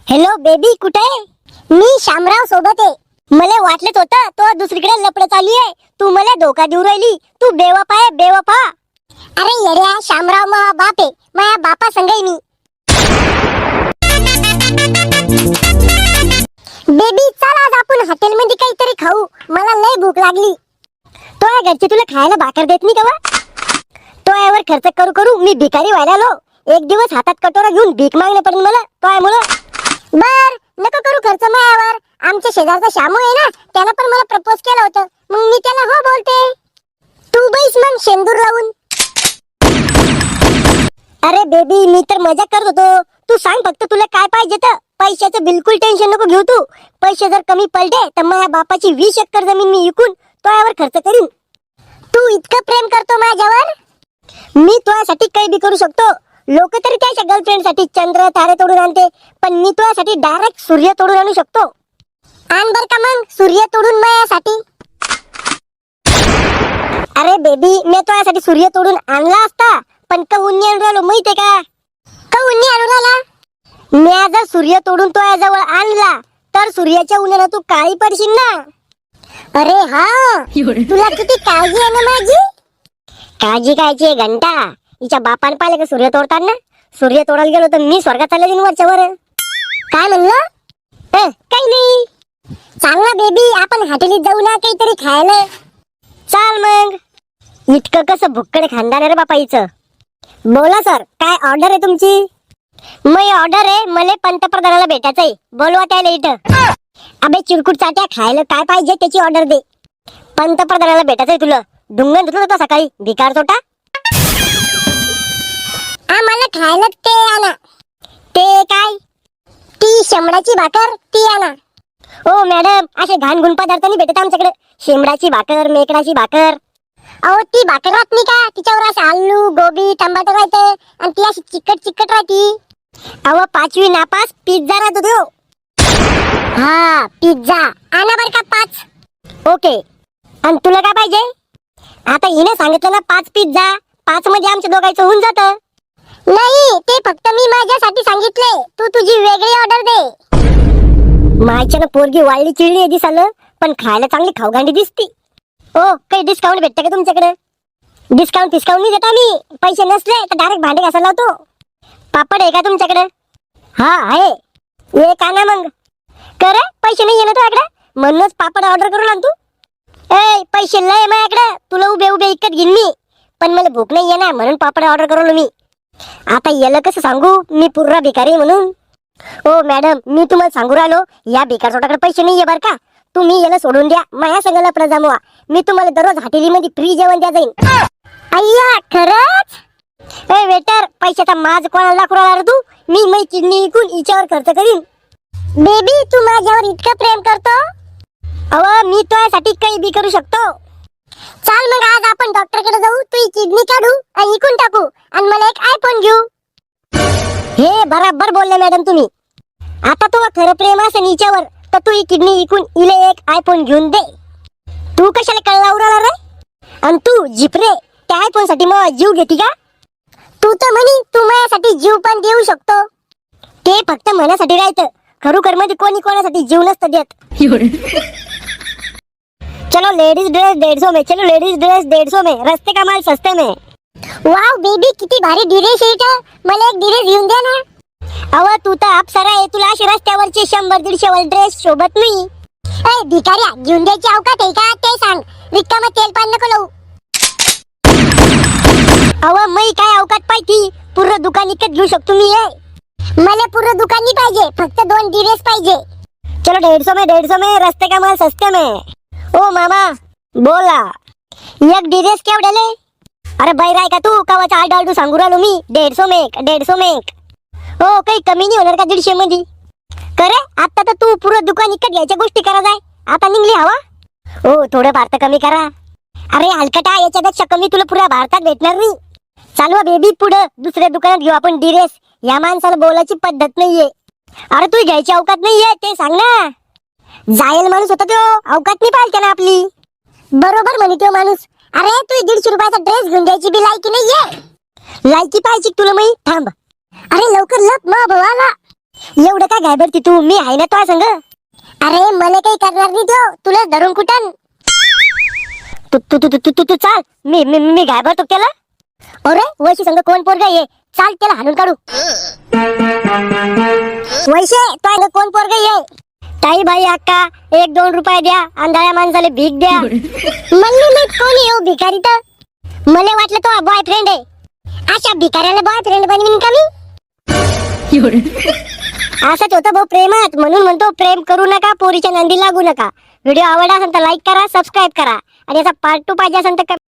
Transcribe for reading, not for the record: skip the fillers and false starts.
Hello baby, कुठे आहे? मी शामराव सोबत आहे. मला वाटलंच होतं तो दुसरीकडे लपड चालू आहे. तू मला धोका देऊ राहिली. तू बेवफा आहे, बेवफा. अरे येड्या, शामराव मा बाप आहे. माझ्या बापा संग आहे मी. बेबी चल, आज आपण हॉटेलमध्ये काहीतरी खाऊ. मला लय भूक लागली. तो या घरचे तुला खायला भाकर देत नाही का? तो यावर खर्च करू करू मी भिकारी व्हायला आलो. एक दिवस हातात कटोरा घेऊन भीक मागणे पडेल मला तो आहे मुळे. बर नको करू खर्च मायावर. आमच्या शेजारचा शामू आहे ना, त्यानं पण मला प्रपोज केलं होतं. मग मी त्याला हो बोलते. तू बैस मग शेंदूर लावून. अरे बेबी, मी तर मजा करत होतो. तू सांग फक्त तुला काय पाहिजे तर. पैशाचं बिलकुल टेन्शन नको घेऊ तू. पैसे जर कमी पडले तर माझ्या बापाची 20 एकर जमीन मी विकून तो यावर खर्च करीन. तू इतकं प्रेम करतो माझ्यावर, मी तुझ्यासाठी काही बी करू शकतो. लोक तरी त्याच्या गर्लफ्रेंड साठी चंद्र तारे तोडून आणते, पण मी तुझ्यासाठी डायरेक्ट सूर्य तोडून आणू शकतो. आण बर का मग सूर्य तोडून माझ्यासाठी. अरे बेबी, मी तुझ्यासाठी सूर्य तोडून आणला असता, पण कहून आणून राहिलो माहितीये का? कहून आणून राहिला. मी जर सूर्य तोडून तुझ्याजवळ आणला तर सूर्याच्या उन्हानं तू काळी पडशील ना. अरे हा, तुला किती काळजी आहे ना माझी. काळजी कायची घंटा. हिच्या बापाने पाहिले का सूर्य तोडताना? सूर्य तोडायला गेलो तर मी स्वर्गात चालले जाईन वरच्यावर. काय म्हणलं? काही नाही. चाल ना बेबी, आपण हॉटेलीत जाऊ ना काहीतरी खायला. चाल मग. इतकं कसं भुक्कड खानदार रे बापा हिचं. बोला सर, काय ऑर्डर आहे तुमची? मी ऑर्डर आहे, मला पंतप्रधानाला भेटायचंय. बोलवा त्याला इथं. अबे चिरकुट चाट्या, खायला काय पाहिजे त्याची ऑर्डर दे. पंतप्रधानाला भेटायचंय तुला. डुंगण धुतलं होता सकाळी भिकार तोटा. आम्हाला खायला ते आणा. ते काय? ती शेंबडाची भाकर ती आणा. ओ मॅडम, असे घाण पदार्थ नाही भेटत आमच्याकडे. शेंबडाची भाकर, मेकडाची भाकर. अहो ती भाकर राहत नाही का, तिच्यावर असं आलू गोबी टमाटर राहते आणि ती अशी चिकट चिकट राहती. अहो 5वी नापास पिझ्झा राहतो तो. हा पिझ्झा आणा बर का 5. ओके. आणि तुला काय पाहिजे? आता हिने सांगितलं ना 5 पिझ्झा. 5 मध्ये आमच्या दोघांचं होऊन जातं. नाही, ते फक्त मी माझ्यासाठी सांगितले. तू तुझी वेगळी ऑर्डर दे. मायच्यानं पोरगी वाळली चिळली आहे दिसालं, पण खायला चांगली खाऊगांडी दिसती. ओ, काही डिस्काउंट भेटतं का तुमच्याकडे? डिस्काउंट नाही देता मी. पैसे नसले तर डायरेक्ट भांडे घासायला लावतो. पापड आहे का तुमच्याकडे? हा आहे. एक आणा मग. कर, पैसे नाही आहे ना तुझ्याकडे, म्हणूनच पापड ऑर्डर करून आणतो. पैसे लय माझ्याकडे. तुला उभे उभे इकत घेईन मी, पण मला भूक नाही आहे ना, म्हणून पापड ऑर्डर करून मी. आता याला कसं सांगू मी पूर्ण भिकारी म्हणून? ओ मॅडम, मी तुम्हाला सांगू राहिलो, या भिकार सोटाकडे पैसे नाहीये बर का. तुम्ही याला सोडून द्या. माझ्या सगळ्याला प्रजामवा. मी तुम्हाला दररोज हॉटेलीमध्ये फ्री जेवण द्या जाईन. अय्या खरंच? वेटर, पैशाचा माज कोणाला दाखवू राहिला रे तू? मी किडनी विकून हिच्यावर खर्च करीन. बेबी, तू माझ्यावर इतकं प्रेम करतो? अहो मी तुझ्यासाठी काही बी करू शकतो. चाल मग, आज आपण डॉक्टरकडे जाऊ. तू ही किडनी काढू आणि विकून टाकू आणि मला एक आयफोन घेऊ. हे बराबर बोलले मॅडम तुम्ही. आता तुला खरं प्रेम असेल हिच्यावर तर तू ही किडनी विकून इले एक आयफोन घेऊन दे. तू कशाला कळला उराला रे? आणि तू जिपरे, त्या आयफोन साठी मग जीव घेती का? तू तर म्हणी तू माझ्यासाठी जीव पण देऊ शकतो. ते फक्त मनासाठी राहतं. खरोखर मध्ये कोणी कोणासाठी जीव नसतं देत. चलो लेडीज ड्रेस 150 में. चलो लेडीज ड्रेस 150 में. रस्ते का माल सस्ते में. वाव बेबी, किती भारी ड्रेस आहे. मला एक ड्रेस घेऊन द्या ना. अव तू तर अप्सरा आहे. तुला अशी रस्त्यावरचे 100-150 वाले ड्रेस शोभत नाही. भिकाऱ्या, घेऊन द्यायची अवकात आहे का ते सांग. रिकामा तेल पान नको लावू. अव मी काय अवकात पाहिजे? पूर्ण दुकान विकत घेऊ शकतो मी. मला पूर्ण दुकान नाही पाहिजे, फक्त 2 ड्रेस पाहिजे. चलो 150 में. रस्ते का माल सस्ते में. ओ मामा बोला, एक ड्रेस केवढ्याले? अरे बाहेर आहे का तू? कवाचा आलडू सांगू राहिलो मी. 150 में. हो, काही कमी नाही होणार का 150 मध्ये? करे आता तर तू पुरं दुकान इकत घ्यायच्या गोष्टी करा जाय. आता निघली हवा. हो, थोडं भारत कमी करा. अरे हलकटा, याच्यापेक्षा कमी तुला पुऱ्या भारतात भेटणार नाही. चालवा बेबी पुढं. दुसऱ्या दुकानात घेऊ आपण ड्रेस. या माणसाला बोलायची पद्धत नाहीये. अरे तू घ्यायची अवकात नाहीये ते सांग ना. जायल माणूस होता तो, अवकात नाही पाहिजे ना आपली. बरोबर म्हणे तो माणूस. अरे तू 150 रुपयाचा ड्रेस घेऊन द्यायची बी लायकी नाहीये. लायकी पाहिजे तुला मी. थांब. अरे लवकर लप, मा भावाला. एवढं काय घाबरती तू, मी आहे ना तो संग. अरे मला काही करणार नाही तो, तुला धरून कुठं. तू तू तू तू तू तू चाल, मी घाबरतो त्याला. अरे वैशी संग कोण पोरगा ये, चाल त्याला हाणून काढू. वैशे तो कोण पोरगा ये. ताई बाई अक्का 1-2 रुपये द्या, आंधळ्या माणसाला भीक द्या. म्हणली मी कोण येऊ भिकारी तर. मला वाटलं तो बॉयफ्रेंड आहे. अशा भिकाऱ्याला बॉयफ्रेंड बनवीन का मी. असंच होतं भाऊ प्रेमात, म्हणून म्हणतो प्रेम करू नका, पोरीच्या नंदी लागू नका. व्हिडिओ आवडला असेल तर लाईक करा, सबस्क्राईब करा आणि याचा पार्ट 2 पाहिजे असेल तर